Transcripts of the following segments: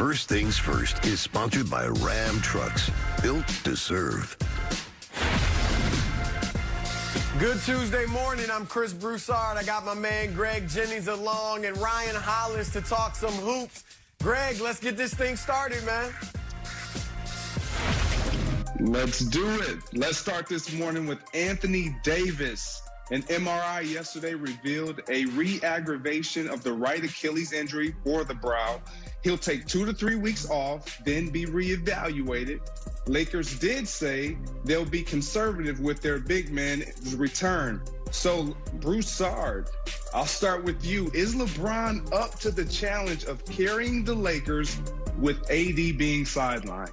First Things First is sponsored by Ram Trucks, built to serve. Good Tuesday morning. I'm Chris Broussard. I got my man Greg Jennings along and Ryan Hollins to talk some hoops. Greg, let's get this thing started, man. Let's do it. Let's start this morning with Anthony Davis. An MRI yesterday revealed a re-aggravation of the right Achilles injury for the brow. He'll take 2 to 3 weeks off, then be reevaluated. Lakers did say they'll be conservative with their big man's return. So, Broussard, I'll start with you. Is LeBron up to the challenge of carrying the Lakers with AD being sidelined?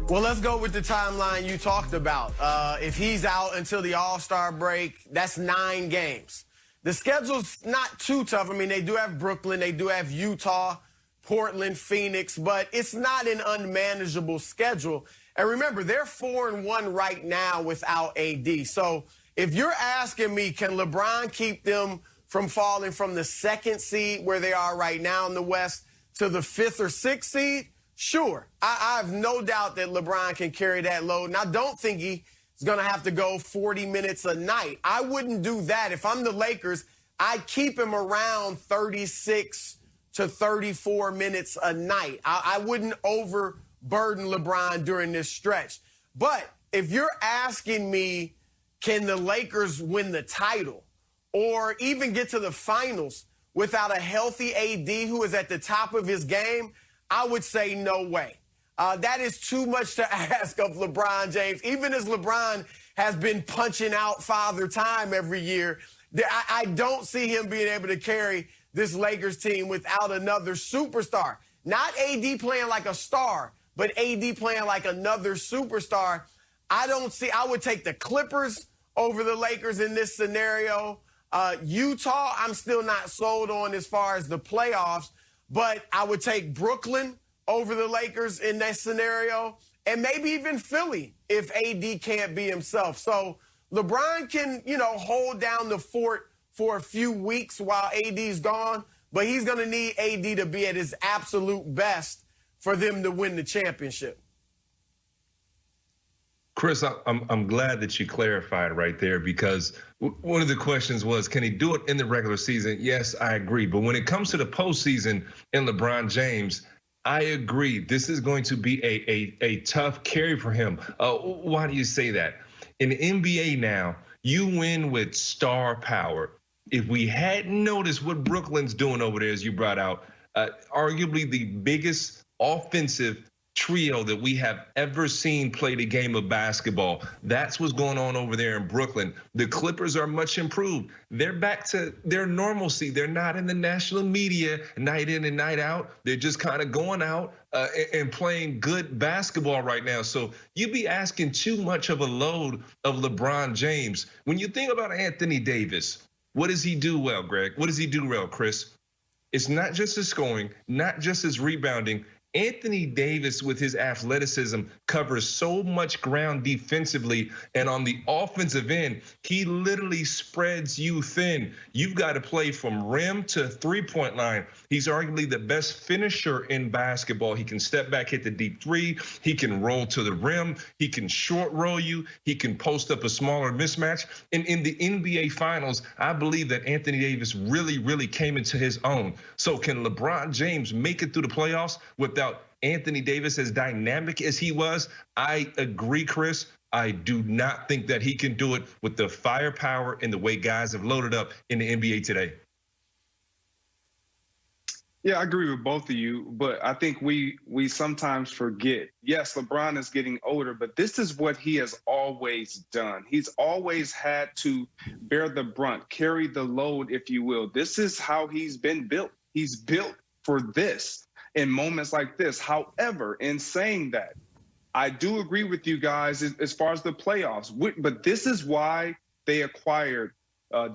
Well, let's go with the timeline you talked about. If he's out until the All-Star break, that's 9 games. The schedule's not too tough. I mean, they do have Brooklyn, they do have Utah, Portland, Phoenix, but it's not an unmanageable schedule. And remember, they're 4-1 right now without AD. So if you're asking me, can LeBron keep them from falling from the 2nd seed where they are right now in the West to the 5th or 6th seed? Sure. I have no doubt that LeBron can carry that load. And I don't think he's going to have to go 40 minutes a night. I wouldn't do that. If I'm the Lakers, I'd keep him around 36 to 34 minutes a night. I wouldn't overburden LeBron during this stretch. But if you're asking me, can the Lakers win the title or even get to the finals without a healthy AD who is at the top of his game, I would say no way. That is too much to ask of LeBron James. Even as LeBron has been punching out Father Time every year, I don't see him being able to carry this Lakers team without another superstar. Not AD playing like a star, but AD playing like another superstar. I would take the Clippers over the Lakers in this scenario. Utah, I'm still not sold on as far as the playoffs, but I would take Brooklyn over the Lakers in that scenario, and maybe even Philly if AD can't be himself. So LeBron can, hold down the fort for a few weeks while AD's gone, but he's going to need AD to be at his absolute best for them to win the championship. Chris, I'm glad that you clarified right there, because one of the questions was, can he do it in the regular season? Yes, I agree. But when it comes to the postseason and LeBron James, I agree. This is going to be a tough carry for him. Why do you say that? In the NBA now, you win with star power. If we hadn't noticed what Brooklyn's doing over there, as you brought out, arguably the biggest offensive trio that we have ever seen play the game of basketball. That's what's going on over there in Brooklyn. The Clippers are much improved. They're back to their normalcy. They're not in the national media night in and night out. They're just kind of going out and playing good basketball right now. So you'd be asking too much of a load of LeBron James. When you think about Anthony Davis, what does he do well, Greg? What does he do well, Chris? It's not just his scoring, not just his rebounding. Anthony Davis, with his athleticism, covers so much ground defensively, and on the offensive end, he literally spreads you thin. You've got to play from rim to three-point line. He's arguably the best finisher in basketball. He can step back, hit the deep three. He can roll to the rim. He can short roll you. He can post up a smaller mismatch. And in the NBA Finals, I believe that Anthony Davis really came into his own. So can LeBron James make it through the playoffs without Anthony Davis as dynamic as he was? I agree, Chris. I do not think that he can do it with the firepower and the way guys have loaded up in the NBA today. Yeah, I agree with both of you, but I think we sometimes forget. Yes, LeBron is getting older, but this is what he has always done. He's always had to bear the brunt, carry the load, if you will. This is how he's been built. He's built for this in moments like this. However, in saying that, I do agree with you guys as far as the playoffs, but this is why they acquired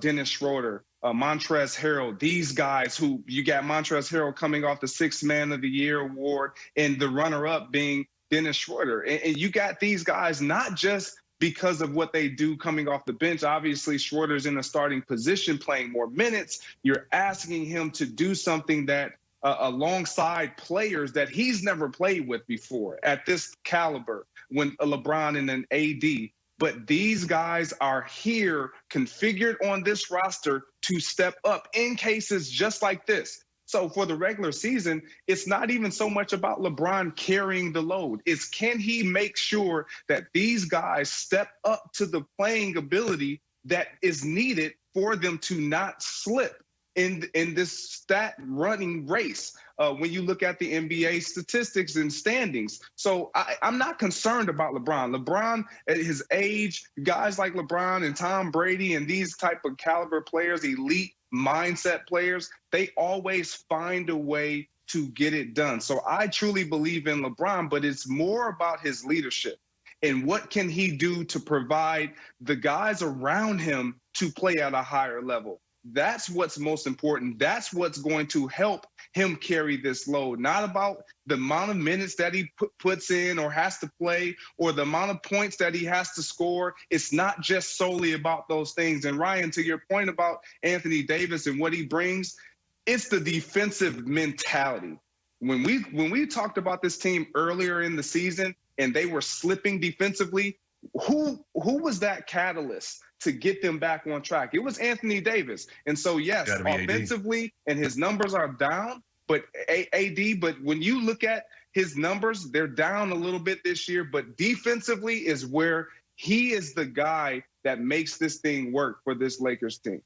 Dennis Schroeder, Montrezl Harrell, these guys who you got Montrezl Harrell coming off the 6th Man of the Year award and the runner-up being Dennis Schroeder. And you got these guys not just because of what they do coming off the bench. Obviously, Schroeder's in a starting position, playing more minutes. You're asking him to do something that alongside players that he's never played with before at this caliber, when LeBron and an AD. But these guys are here configured on this roster to step up in cases just like this. So for the regular season, it's not even so much about LeBron carrying the load. It's can he make sure that these guys step up to the playing ability that is needed for them to not slip in this stat running race when you look at the NBA statistics and standings. So I'm not concerned about LeBron. LeBron, at his age, guys like LeBron and Tom Brady and these type of caliber players, elite mindset players, they always find a way to get it done. So I truly believe in LeBron, but it's more about his leadership and what can he do to provide the guys around him to play at a higher level. That's what's most important. That's what's going to help him carry this load, not about the amount of minutes that he puts in or has to play or the amount of points that he has to score. It's not just solely about those things. And Ryan, to your point about Anthony Davis and what he brings, it's the defensive mentality. When we talked about this team earlier in the season and they were slipping defensively, who was that catalyst to get them back on track? It was Anthony Davis. And so, yes, offensively, and his numbers are down, but AD, but when you look at his numbers, they're down a little bit this year, but defensively is where he is the guy that makes this thing work for this Lakers team.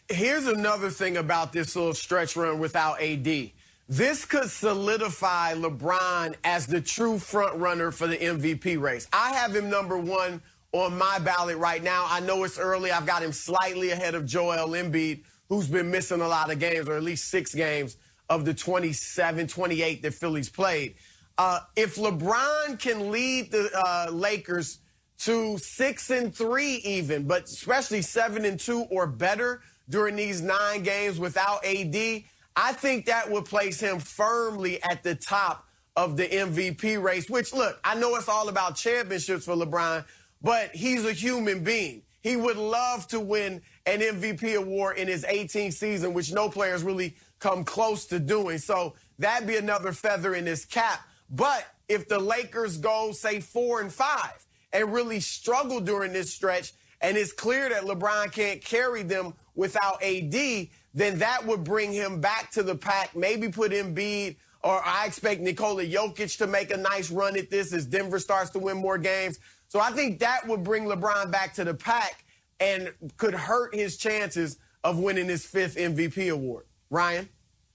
Here's another thing about this little stretch run without AD. This could solidify LeBron as the true front runner for the MVP race. I have him number one on my ballot right now. I know it's early. I've got him slightly ahead of Joel Embiid, who's been missing a lot of games, or at least 6 games of the 27, 28 that Philly's played. If LeBron can lead the Lakers to 6-3 even, but especially 7-2 or better during these 9 games without AD, I think that would place him firmly at the top of the MVP race, which, look, I know it's all about championships for LeBron, but he's a human being. He would love to win an MVP award in his 18th season, which no players really come close to doing. So that'd be another feather in his cap. But if the Lakers go, say, 4-5 and really struggle during this stretch, and it's clear that LeBron can't carry them without AD, then that would bring him back to the pack, maybe put Embiid, or I expect Nikola Jokic to make a nice run at this as Denver starts to win more games. So I think that would bring LeBron back to the pack and could hurt his chances of winning his 5th MVP award. Ryan?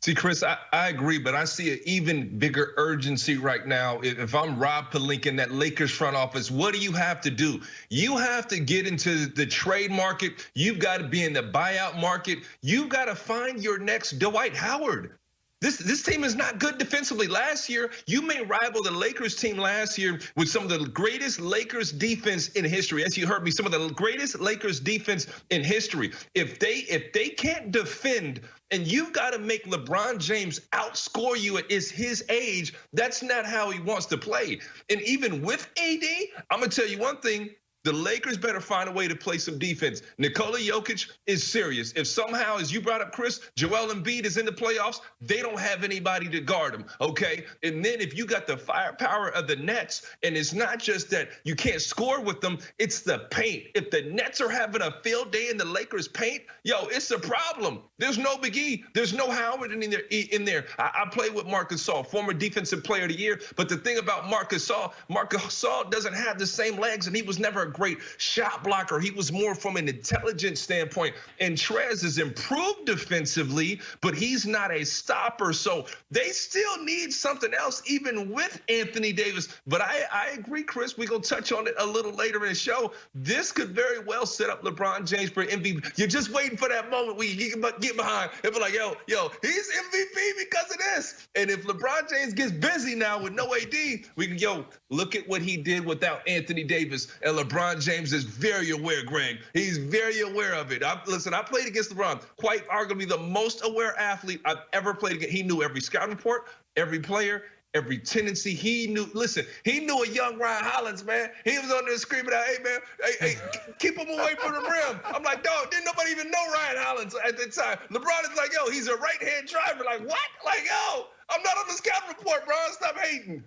See, Chris, I agree, but I see an even bigger urgency right now. If I'm Rob Pelinka in that Lakers front office, what do you have to do? You have to get into the trade market. You've got to be in the buyout market. You've got to find your next Dwight Howard. This team is not good defensively. Last year, you may rival the Lakers team last year with some of the greatest Lakers defense in history. As you heard me, some of the greatest Lakers defense in history. If they can't defend, and you've got to make LeBron James outscore you at his age, that's not how he wants to play. And even with AD, I'm going to tell you one thing. The Lakers better find a way to play some defense. Nikola Jokic is serious. If somehow, as you brought up, Chris, Joel Embiid is in the playoffs, they don't have anybody to guard him, okay? And then if you got the firepower of the Nets, and it's not just that you can't score with them, it's the paint. If the Nets are having a field day in the Lakers paint, yo, it's a problem. There's no Big E. There's no Howard in there. I played with Marc Gasol, former defensive player of the year, but the thing about Marc Gasol doesn't have the same legs, and he was never a great shot blocker. He was more from an intelligence standpoint. And Trez is improved defensively, but he's not a stopper. So they still need something else, even with Anthony Davis. But I agree, Chris. We're going to touch on it a little later in the show. This could very well set up LeBron James for MVP. You're just waiting for that moment where you get behind and be like, yo, he's MVP because of this. And if LeBron James gets busy now with no AD, we can, look at what he did without Anthony Davis. And LeBron James is very aware, Greg. He's very aware of it. Listen, I played against LeBron, quite arguably the most aware athlete I've ever played against. He knew every scouting report, every player, every tendency. He knew a young Ryan Hollins, man. He was on there screaming out, hey, man, hey, keep him away from the rim. I'm like, dog, didn't nobody even know Ryan Hollins at the time. LeBron is like, yo, he's a right-hand driver. Like, what? Like, yo, I'm not on the scout report, bro. Stop hating.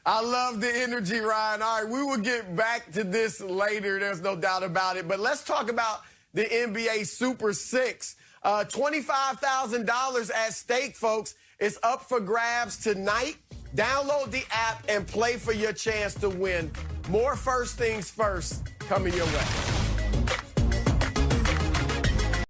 I love the energy, Ryan. All right, we will get back to this later. There's no doubt about it. But let's talk about the NBA Super Six. $25,000 at stake, folks. It's up for grabs tonight. Download the app and play for your chance to win. More First Things First coming your way.